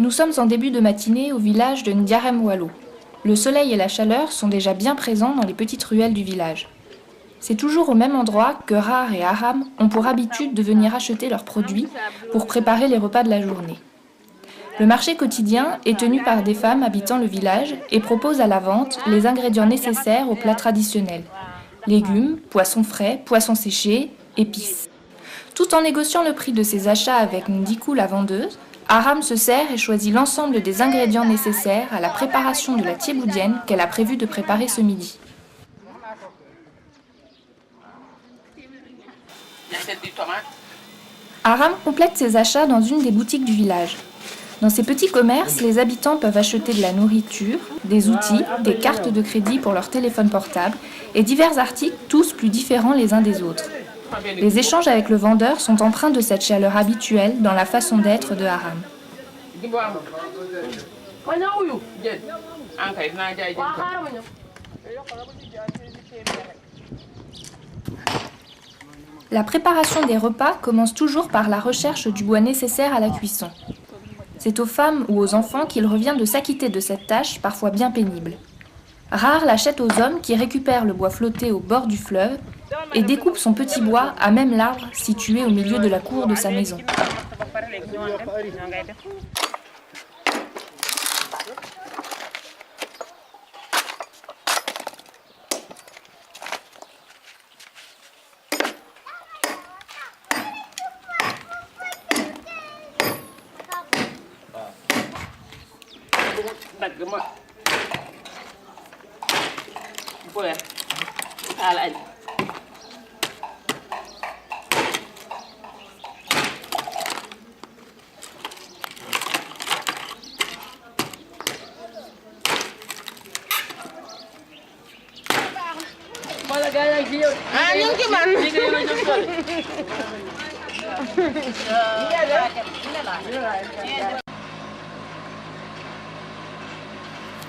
Nous sommes en début de matinée au village de Ndiarem-Wallo. Le soleil et la chaleur sont déjà bien présents dans les petites ruelles du village. C'est toujours au même endroit que Rar et Aram ont pour habitude de venir acheter leurs produits pour préparer les repas de la journée. Le marché quotidien est tenu par des femmes habitant le village et propose à la vente les ingrédients nécessaires aux plats traditionnels. Légumes, poissons frais, poissons séchés, épices. Tout en négociant le prix de ses achats avec Ndiku la vendeuse, Aram se sert et choisit l'ensemble des ingrédients nécessaires à la préparation de la thieboudienne qu'elle a prévu de préparer ce midi. Aram complète ses achats dans une des boutiques du village. Dans ces petits commerces, les habitants peuvent acheter de la nourriture, des outils, des cartes de crédit pour leur téléphone portable et divers articles, tous plus différents les uns des autres. Les échanges avec le vendeur sont empreints de cette chaleur habituelle dans la façon d'être de Aram. La préparation des repas commence toujours par la recherche du bois nécessaire à la cuisson. C'est aux femmes ou aux enfants qu'il revient de s'acquitter de cette tâche parfois bien pénible. Rar l'achète aux hommes qui récupèrent le bois flotté au bord du fleuve et découpe son petit bois à même l'arbre situé au milieu de la cour de sa maison.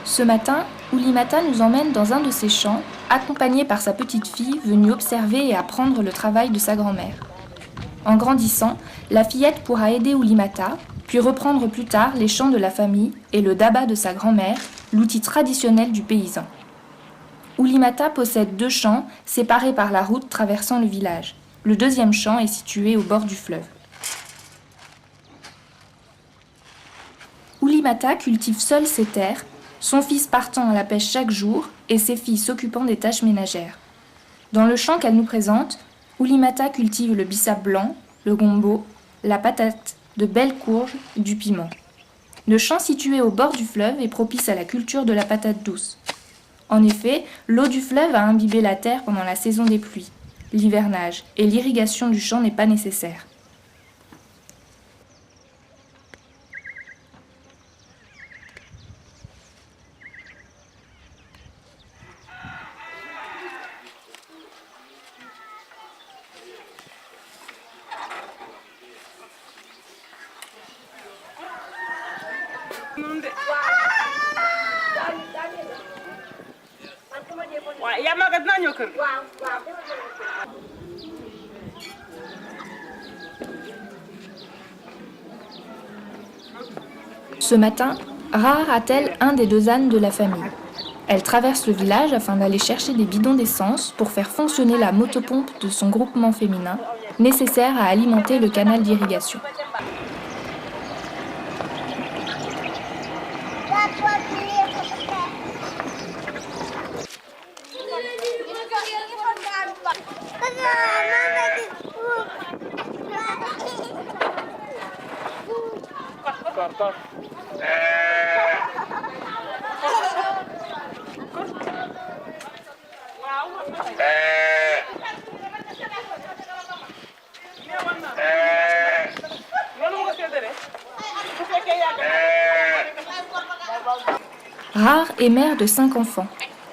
Ce matin, Oulimata nous emmène dans un de ses champs, accompagnée par sa petite fille venue observer et apprendre le travail de sa grand-mère. En grandissant, la fillette pourra aider Oulimata, puis reprendre plus tard les champs de la famille et le daba de sa grand-mère, l'outil traditionnel du paysan. Oulimata possède 2 champs séparés par la route traversant le village. Le deuxième champ est situé au bord du fleuve. Oulimata cultive seule ses terres, son fils partant à la pêche chaque jour et ses filles s'occupant des tâches ménagères. Dans le champ qu'elle nous présente, Oulimata cultive le bissap blanc, le gombo, la patate, de belles courges, du piment. Le champ situé au bord du fleuve est propice à la culture de la patate douce. En effet, l'eau du fleuve a imbibé la terre pendant la saison des pluies, l'hivernage, et l'irrigation du champ n'est pas nécessaire. Ce matin, Rar attelle un des 2 ânes de la famille. Elle traverse le village afin d'aller chercher des bidons d'essence pour faire fonctionner la motopompe de son groupement féminin, nécessaire à alimenter le canal d'irrigation. Rar est mère de 5 enfants.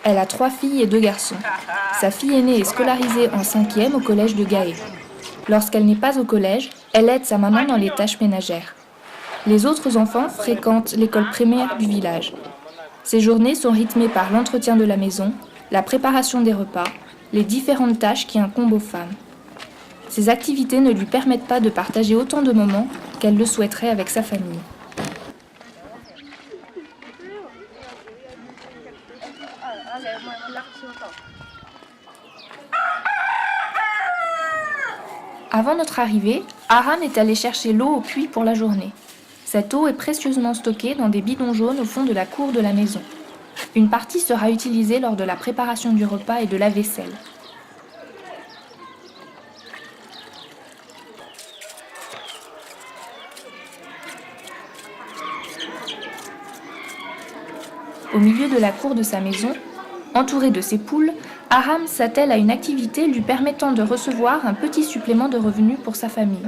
Elle a 3 filles et 2 garçons. Sa fille aînée est scolarisée en 5e au collège de Gaé. Lorsqu'elle n'est pas au collège, elle aide sa maman dans les tâches ménagères. Les autres enfants fréquentent l'école primaire du village. Ces journées sont rythmées par l'entretien de la maison, la préparation des repas, les différentes tâches qui incombent aux femmes. Ces activités ne lui permettent pas de partager autant de moments qu'elle le souhaiterait avec sa famille. Avant notre arrivée, Aram est allé chercher l'eau au puits pour la journée. Cette eau est précieusement stockée dans des bidons jaunes au fond de la cour de la maison. Une partie sera utilisée lors de la préparation du repas et de la vaisselle. Au milieu de la cour de sa maison, entouré de ses poules, Aram s'attelle à une activité lui permettant de recevoir un petit supplément de revenus pour sa famille.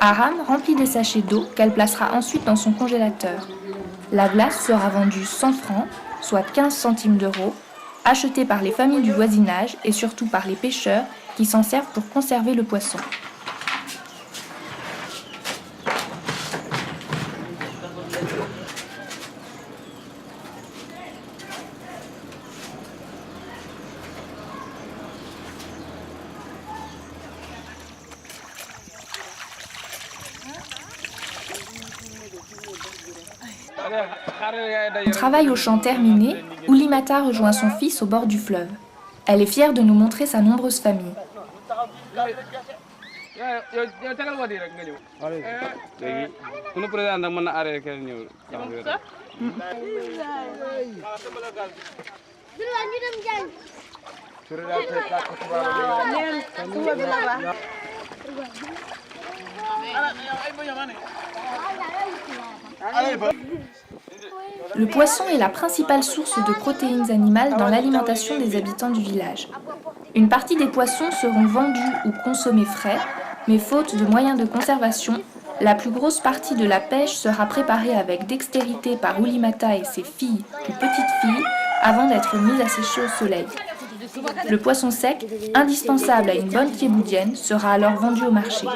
Aram remplit des sachets d'eau qu'elle placera ensuite dans son congélateur. La glace sera vendue 100 francs, soit 15 centimes d'euros, achetée par les familles du voisinage et surtout par les pêcheurs qui s'en servent pour conserver le poisson. Un travail au champ terminé, Oulimata rejoint son fils au bord du fleuve. Elle est fière de nous montrer sa nombreuse famille. Le poisson est la principale source de protéines animales dans l'alimentation des habitants du village. Une partie des poissons seront vendus ou consommés frais, mais faute de moyens de conservation, la plus grosse partie de la pêche sera préparée avec dextérité par Oulimata et ses filles ou petites filles avant d'être mise à sécher au soleil. Le poisson sec, indispensable à une bonne thiéboudienne, sera alors vendu au marché.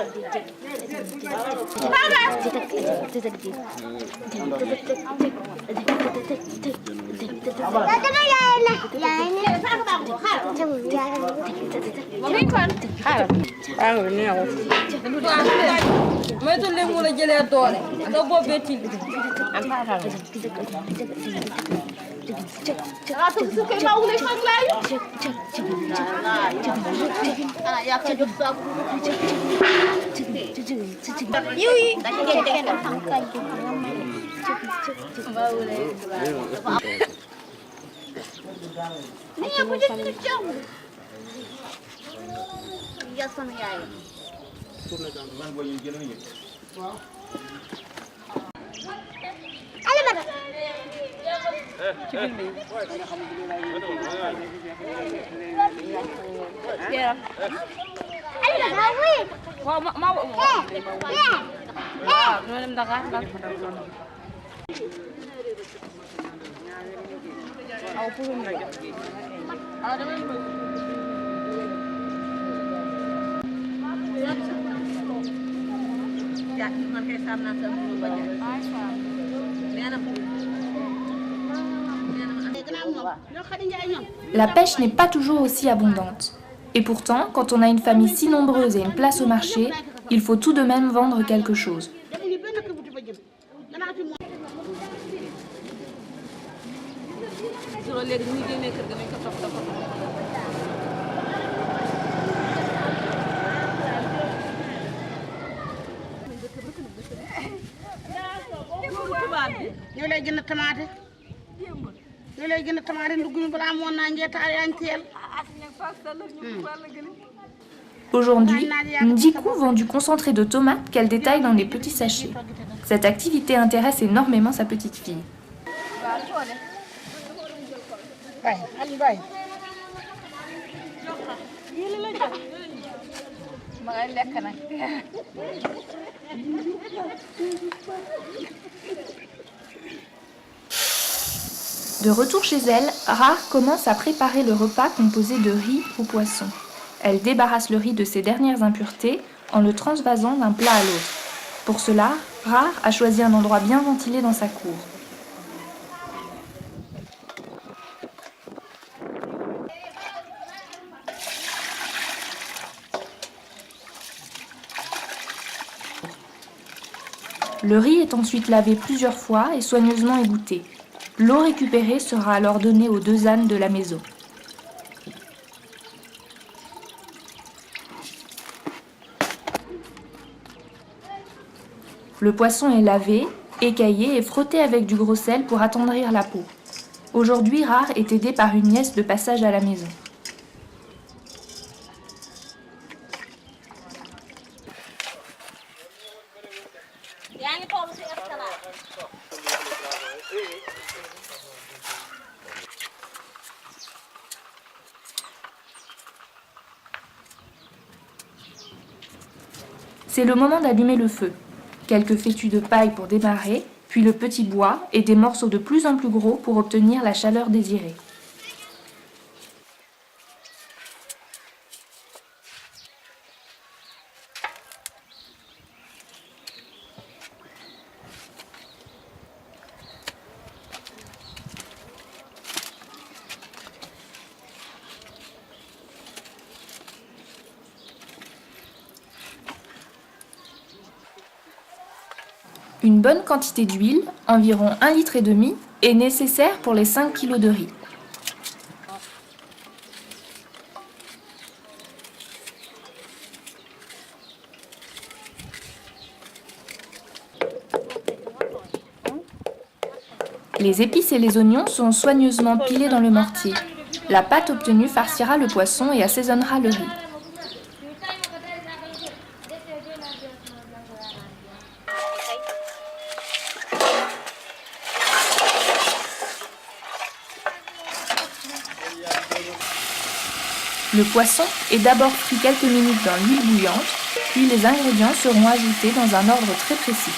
La pêche n'est pas toujours aussi abondante. Et pourtant, quand on a une famille si nombreuse et une place au marché, il faut tout de même vendre quelque chose. Aujourd'hui, Ndiku vend du concentré de tomates qu'elle détaille dans des petits sachets. Cette activité intéresse énormément sa petite fille. De retour chez elle, Rar commence à préparer le repas composé de riz ou poisson. Elle débarrasse le riz de ses dernières impuretés en le transvasant d'un plat à l'autre. Pour cela, Rar a choisi un endroit bien ventilé dans sa cour. Le riz est ensuite lavé plusieurs fois et soigneusement égoutté. L'eau récupérée sera alors donnée aux 2 ânes de la maison. Le poisson est lavé, écaillé et frotté avec du gros sel pour attendrir la peau. Aujourd'hui, Rare est aidé par une nièce de passage à la maison. C'est le moment d'allumer le feu. Quelques fétus de paille pour démarrer, puis le petit bois et des morceaux de plus en plus gros pour obtenir la chaleur désirée. Une bonne quantité d'huile, environ 1,5 litre, est nécessaire pour les 5 kg de riz. Les épices et les oignons sont soigneusement pilés dans le mortier. La pâte obtenue farcira le poisson et assaisonnera le riz. Le poisson est d'abord frit quelques minutes dans l'huile bouillante, puis les ingrédients seront ajoutés dans un ordre très précis.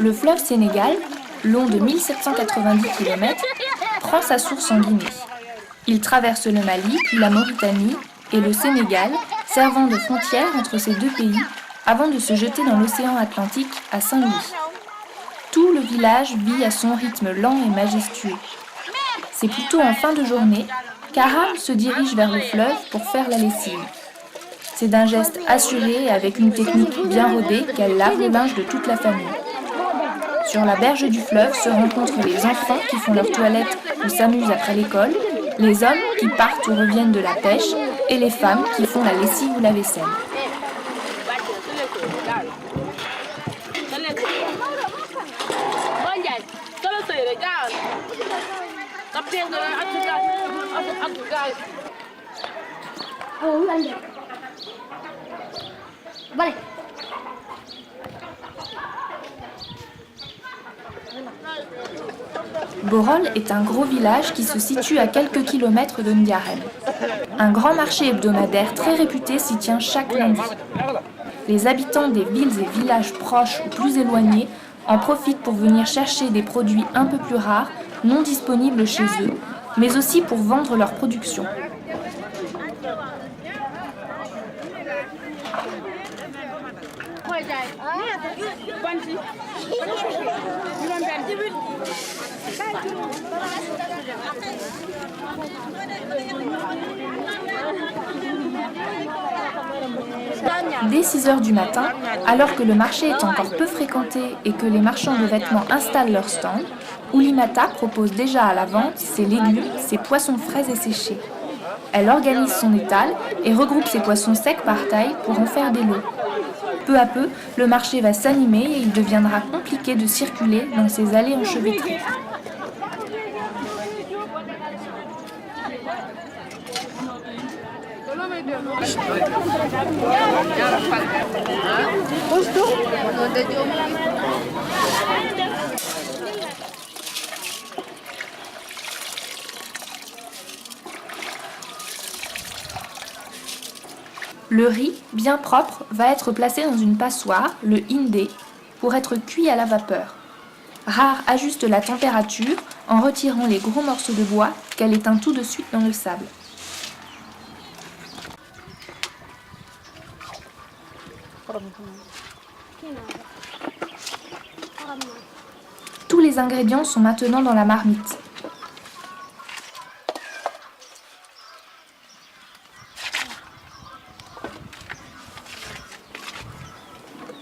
Le fleuve Sénégal, long de 1790 km, prend sa source en Guinée. Il traverse le Mali, puis la Mauritanie et le Sénégal, servant de frontière entre ces deux pays avant de se jeter dans l'océan Atlantique à Saint-Louis. Tout le village vit à son rythme lent et majestueux. C'est plutôt en fin de journée qu'Aram se dirige vers le fleuve pour faire la lessive. C'est d'un geste assuré et avec une technique bien rodée qu'elle lave le linge de toute la famille. Sur la berge du fleuve se rencontrent les enfants qui font leur toilette ou s'amusent après l'école, les hommes qui partent ou reviennent de la pêche et les femmes qui font la lessive ou la vaisselle. Borol est un gros village qui se situe à quelques kilomètres de Ndiarème. Un grand marché hebdomadaire très réputé s'y tient chaque lundi. Les habitants des villes et villages proches ou plus éloignés en profitent pour venir chercher des produits un peu plus rares, non disponibles chez eux, mais aussi pour vendre leur production. Dès 6 heures du matin, alors que le marché est encore peu fréquenté et que les marchands de vêtements installent leur stand, Oulimata propose déjà à la vente ses légumes, ses poissons frais et séchés. Elle organise son étal et regroupe ses poissons secs par taille pour en faire des lots. Peu à peu, le marché va s'animer et il deviendra compliqué de circuler dans ces allées enchevêtrées. Le riz, bien propre, va être placé dans une passoire, le indé, pour être cuit à la vapeur. Rar ajuste la température en retirant les gros morceaux de bois qu'elle éteint tout de suite dans le sable. Tous les ingrédients sont maintenant dans la marmite.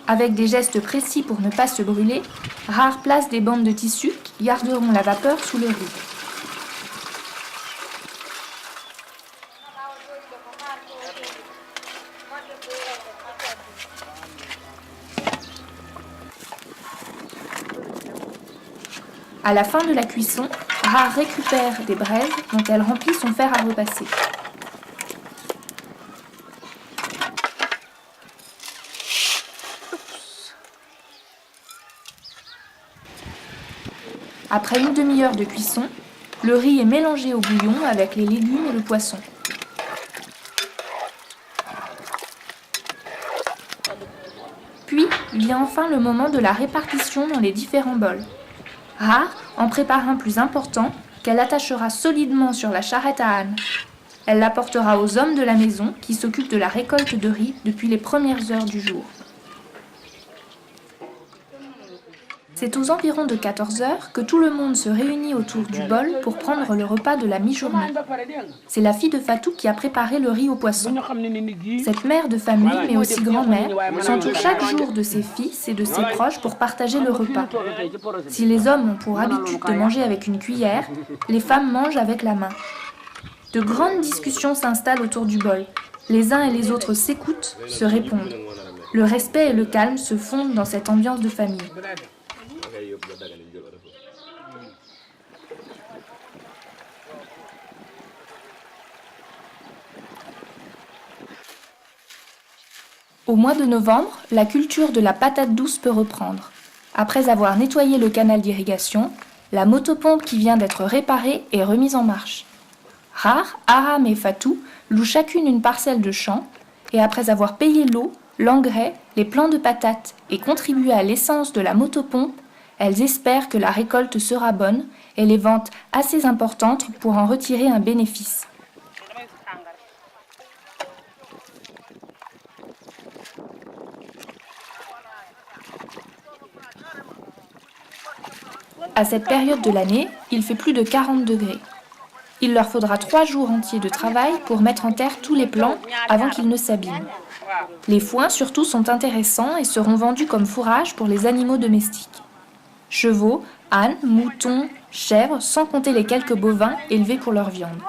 Avec des gestes précis pour ne pas se brûler, Rar place des bandes de tissu qui garderont la vapeur sous le riz. À la fin de la cuisson, Rar récupère des braises dont elle remplit son fer à repasser. Après une demi-heure de cuisson, le riz est mélangé au bouillon avec les légumes et le poisson. Puis vient enfin le moment de la répartition dans les différents bols. Rar en prépare un plus important qu'elle attachera solidement sur la charrette à âne. Elle l'apportera aux hommes de la maison qui s'occupent de la récolte de riz depuis les premières heures du jour. C'est aux environs de 14 heures que tout le monde se réunit autour du bol pour prendre le repas de la mi-journée. C'est la fille de Fatou qui a préparé le riz au poisson. Cette mère de famille, mais aussi grand-mère, s'entoure chaque jour de ses fils et de ses proches pour partager le repas. Si les hommes ont pour habitude de manger avec une cuillère, les femmes mangent avec la main. De grandes discussions s'installent autour du bol. Les uns et les autres s'écoutent, se répondent. Le respect et le calme se fondent dans cette ambiance de famille. Au mois de novembre, la culture de la patate douce peut reprendre. Après avoir nettoyé le canal d'irrigation, la motopompe qui vient d'être réparée est remise en marche. Rar, Aram et Fatou louent chacune une parcelle de champ et après avoir payé l'eau, l'engrais, les plants de patates et contribué à l'essence de la motopompe, elles espèrent que la récolte sera bonne et les ventes assez importantes pour en retirer un bénéfice. À cette période de l'année, il fait plus de 40 degrés. Il leur faudra 3 jours entiers de travail pour mettre en terre tous les plants avant qu'ils ne s'abîment. Les foins surtout sont intéressants et seront vendus comme fourrage pour les animaux domestiques. Chevaux, ânes, moutons, chèvres, sans compter les quelques bovins élevés pour leur viande.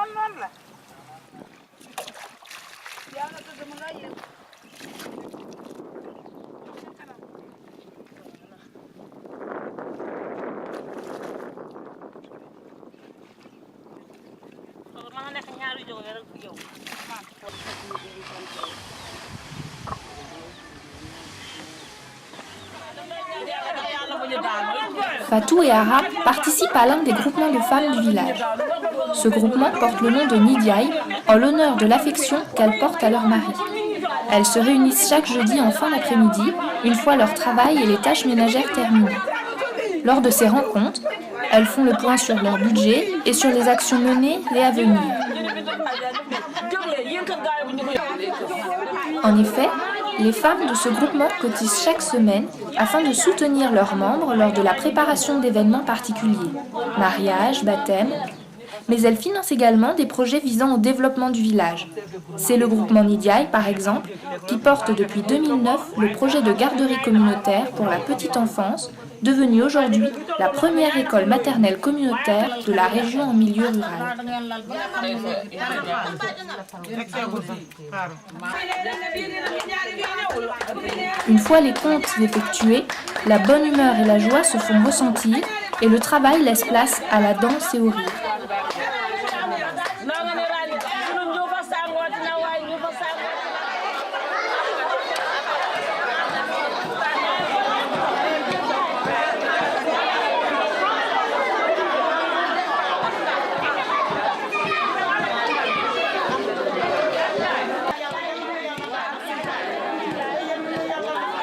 Fatou et Aram participent à l'un des groupements de femmes du village. Ce groupement porte le nom de Nidiaï en l'honneur de l'affection qu'elles portent à leur mari. Elles se réunissent chaque jeudi en fin d'après-midi, une fois leur travail et les tâches ménagères terminées. Lors de ces rencontres, elles font le point sur leur budget et sur les actions menées et à venir. En effet, les femmes de ce groupement cotisent chaque semaine afin de soutenir leurs membres lors de la préparation d'événements particuliers, mariage, baptême, mais elles financent également des projets visant au développement du village. C'est le groupement Nidiaï, par exemple, qui porte depuis 2009 le projet de garderie communautaire pour la petite enfance, devenue aujourd'hui la première école maternelle communautaire de la région en milieu rural. Une fois les comptes effectués, la bonne humeur et la joie se font ressentir et le travail laisse place à la danse et au rire.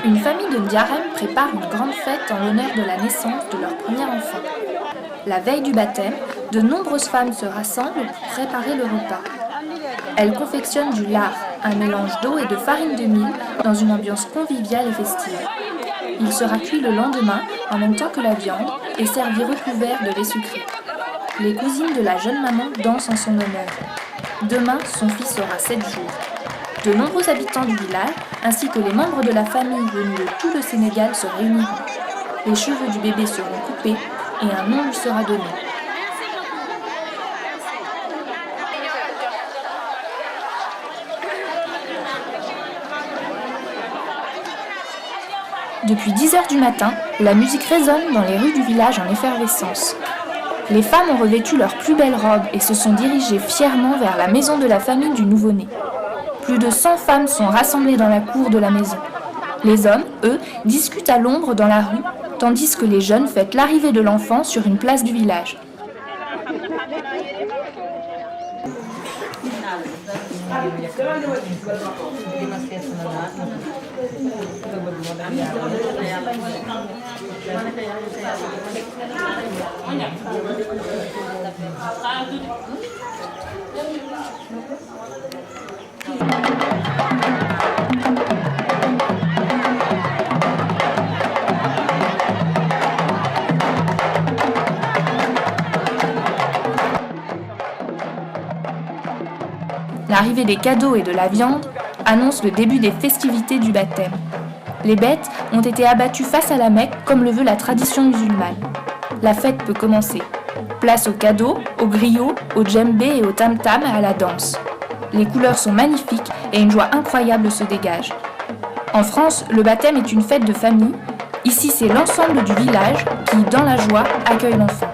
Une famille de Ndiarème prépare une grande fête en l'honneur de la naissance de leur premier enfant. La veille du baptême, de nombreuses femmes se rassemblent pour préparer le repas. Elles confectionnent du lard, un mélange d'eau et de farine de mil, dans une ambiance conviviale et festive. Il sera cuit le lendemain, en même temps que la viande, et servi recouvert de lait sucré. Les cousines de la jeune maman dansent en son honneur. Demain, son fils aura 7 jours. De nombreux habitants du village, ainsi que les membres de la famille venus de tout le Sénégal, se réuniront. Les cheveux du bébé seront coupés et un nom lui sera donné. Depuis 10 heures du matin, la musique résonne dans les rues du village en effervescence. Les femmes ont revêtu leurs plus belles robes et se sont dirigées fièrement vers la maison de la famille du nouveau-né. Plus de 100 femmes sont rassemblées dans la cour de la maison. Les hommes, eux, discutent à l'ombre dans la rue, tandis que les jeunes fêtent l'arrivée de l'enfant sur une place du village. L'arrivée des cadeaux et de la viande annonce le début des festivités du baptême. Les bêtes ont été abattues face à la Mecque comme le veut la tradition musulmane. La fête peut commencer. Place aux cadeaux, aux griots, aux djembés et aux tam-tam et à la danse. Les couleurs sont magnifiques et une joie incroyable se dégage. En France, le baptême est une fête de famille. Ici, c'est l'ensemble du village qui, dans la joie, accueille l'enfant.